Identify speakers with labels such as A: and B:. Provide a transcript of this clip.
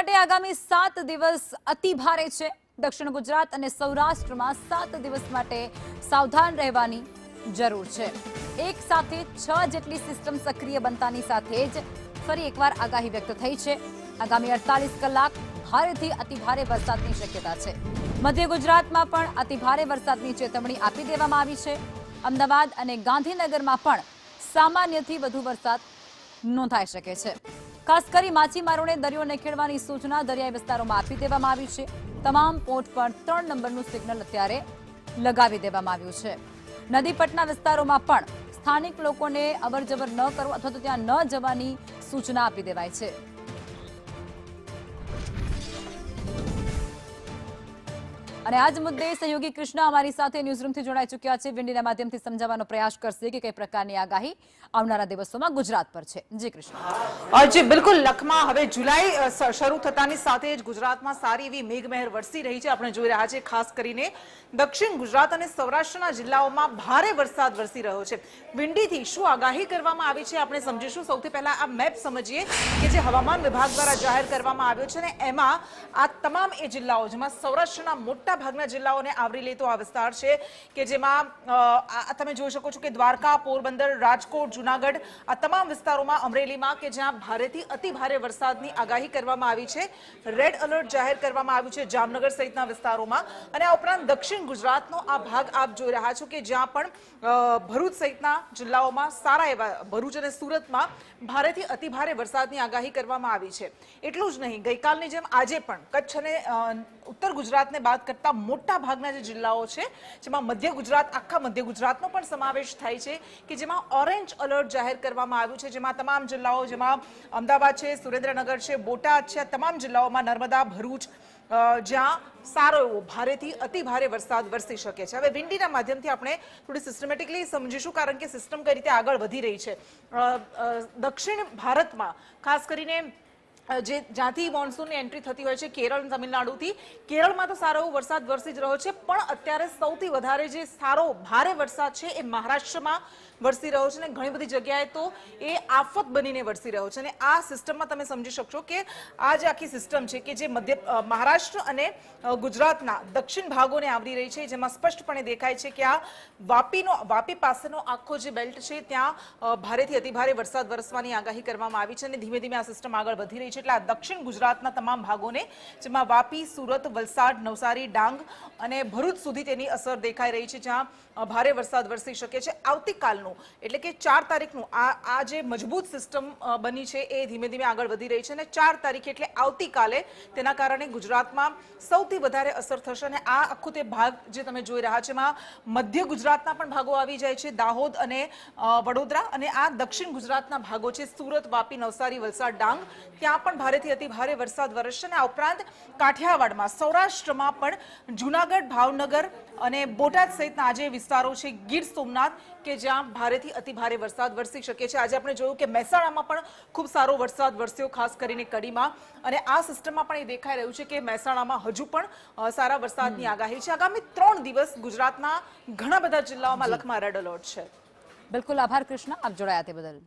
A: માટે આગામી 7 દિવસ અતિ ભારે છે। દક્ષિણ ગુજરાત અને સૌરાષ્ટ્રમાં 7 દિવસ માટે સાવધાન રહેવાની જરૂર છે। એક સાથે 6 જેટલી સિસ્ટમ સક્રિય બનતાની સાથે જ ફરી એકવાર આગાહી વ્યક્ત થઈ છે। આગામી 48 કલાક ભારેથી અતિ ભારે વરસાદની શક્યતા છે। મધ્ય ગુજરાતમાં પણ અતિ ભારે વરસાદની ચેતવણી આપી દેવામાં આવી છે। અમદાવાદ અને ગાંધીનગરમાં પણ સામાન્યથી વધુ વરસાદ નોંધાઈ શકે છે। ખાસ કરી માછીમારોને દરિયો નહીં ખેડવાની સૂચના દરિયાઈ વિસ્તારોમાં આપી દેવામાં આવી છે। તમામ પોર્ટ પર 3 નંબરનું સિગ્નલ અત્યારે લગાવી દેવામાં આવ્યું છે। નદી પટના વિસ્તારોમાં પણ સ્થાનિક લોકોને અવરજવર ન કરો અથવા તો ત્યાં ન જવાની સૂચના આપી દેવાઈ છે। અને આજ મુદ્દે સહયોગી કૃષ્ણ અમારી સાથે ન્યૂઝરૂમથી જોડાઈ ચૂક્યા છે। વિંડીના માધ્યમથી સમજાવવાનો પ્રયાસ કરશે કે કઈ પ્રકારની આગાહી આવનારા દિવસોમાં ગુજરાત પર છે। જી કૃષ્ણ।
B: જી બિલકુલ, લખમાં હવે જુલાઈ શરૂ થતાની સાથે જ ગુજરાતમાં સારી એવી મેઘમહેર વરસી રહી છે। આપણે જોઈ રહ્યા છીએ ખાસ કરીને દક્ષિણ ગુજરાત અને સૌરાષ્ટ્રના જિલ્લાઓમાં ભારે વરસાદ વરસી રહ્યો છે। વિંડીથી શું આગાહી કરવામાં આવી છે આપણે સમજીશું। સૌથી પહેલા આ મેપ સમજીએ કે જે હવામાન વિભાગ દ્વારા જાહેર કરવામાં આવ્યો છે ને એમાં આ તમામ એ જિલ્લાઓ જેમાં સૌરાષ્ટ્રના મોટા ભાગના જિલ્લાઓને આવરી લેતો આ વિસ્તાર છે કે જેમાં તમે જોઈ શકો છો કે દ્વારકા, પોરબંદર, રાજકોટ, જૂનાગઢ આ તમામ વિસ્તારોમાં, અમરેલીમાં કે જ્યાં ભારેથી અતિ ભારે વરસાદની આગાહી કરવામાં આવી છે। રેડ એલર્ટ જાહેર કરવામાં આવ્યું છે જામનગર સહિતના વિસ્તારોમાં। અને આ ઉપરાંત દક્ષિણ ગુજરાતનો આ ભાગ આપ જોઈ રહ્યા છો કે જ્યાં પણ ભરૂચ સહિતના જિલ્લાઓમાં સારા એવા, ભરૂચ અને સુરતમાં ભારેથી અતિ ભારે વરસાદની આગાહી કરવામાં આવી છે। એટલું જ નહીં, ગઈકાલની જેમ આજે પણ કચ્છ અને ઉત્તર ગુજરાતને બાદ કરતા મોટા ભાગના જે જિલ્લાઓ છે જેમાં મધ્ય ગુજરાત, આખા મધ્ય ગુજરાતનો પણ સમાવેશ થાય છે કે જેમાં ઓરેન્જ એલર્ટ જાહેર કરવામાં આવ્યું છે। જેમાં તમામ જિલ્લાઓ, જેમાં અમદાવાદ છે, સુરેન્દ્રનગર છે, બોટાદ છે, તમામ જિલ્લાઓમાં, નર્મદા, ભરૂચ, જ્યાં સારો એવો ભારેથી અતિ ભારે વરસાદ વરસી શકે છે। હવે વિંડીના માધ્યમથી આપણે થોડી સિસ્ટમેટિકલી સમજીશું કારણ કે સિસ્ટમ કઈ રીતે આગળ વધી રહી છે। દક્ષિણ ભારતમાં ખાસ કરીને જ્યાંથી મોન્સૂનની એન્ટ્રી થતી હોય છે કેરળ અને તમિલનાડુથી, કેરળમાં તો સારો એવો વરસાદ વરસી જ રહ્યો છે, પણ અત્યારે સૌથી વધારે જે સારો ભારે વરસાદ છે એ મહારાષ્ટ્રમાં વરસી રહ્યો છે અને ઘણી બધી જગ્યાએ તો એ આફત બનીને વરસી રહ્યો છે। અને આ સિસ્ટમમાં તમે સમજી શકશો કે આ જે આખી સિસ્ટમ છે કે જે મહારાષ્ટ્ર અને ગુજરાતના દક્ષિણ ભાગોને આવરી રહી છે, જેમાં સ્પષ્ટપણે દેખાય છે કે આ વાપી પાસેનો આખો જે બેલ્ટ છે ત્યાં ભારેથી અતિભારે વરસાદ વરસવાની આગાહી કરવામાં આવી છે અને ધીમે ધીમે આ સિસ્ટમ આગળ વધી રહી છે। એટલે આ દક્ષિણ ગુજરાતના તમામ ભાગોને, જેમાં વાપી, સુરત, વલસાડ, નવસારી, ડાંગ અને ભરૂચ સુધી તેની અસર દેખાઈ રહી છે, જ્યાં ભારે વરસાદ વરસી શકે છે। આવતીકાલનું એટલે કે 4 તારીખનું આ જે મજબૂત સિસ્ટમ બની છે એ ધીમે ધીમે આગળ વધી રહી છે અને 4 તારીખે એટલે આવતીકાલે તેના કારણે ગુજરાતમાં સૌથી વધારે અસર થશે। અને આ આખો તે ભાગ જે તમે જોઈ રહ્યા છો એમાં મધ્ય ગુજરાતના પણ ભાગો આવી જાય છે, દાહોદ અને વડોદરા, અને આ દક્ષિણ ગુજરાતના ભાગો છે સુરત, વાપી, નવસારી, વલસાડ, ડાંગ, ત્યાં પણ ભારેથી અતિ ભારે વરસાદ વરસશે। અને આ ઉપરાંત કાઠિયાવાડમાં, સૌરાષ્ટ્રમાં પણ જૂનાગઢ, ભાવનગર અને બોટાદ સહિતના આજે વિસ્તારો છે, ગીર સોમનાથ કે જ્યાં ભારેથી અતિ ભારે વરસાદ વરસી શકે છે। આજે આપણે જોયું કે મહેસાણામાં પણ ખૂબ સારો વરસાદ વરસ્યો, ખાસ કરીને કડીમાં, અને આ સિસ્ટમમાં પણ એ દેખાઈ રહ્યું છે કે મહેસાણામાં હજુ પણ સારા વરસાદની આગાહી છે। આગામી 3 દિવસ ગુજરાતના ઘણા બધા જિલ્લાઓમાં લખમાં રેડ એલર્ટ છે।
A: બિલકુલ, આભાર કૃષ્ણ, આપ જોડાયા તે બદલ।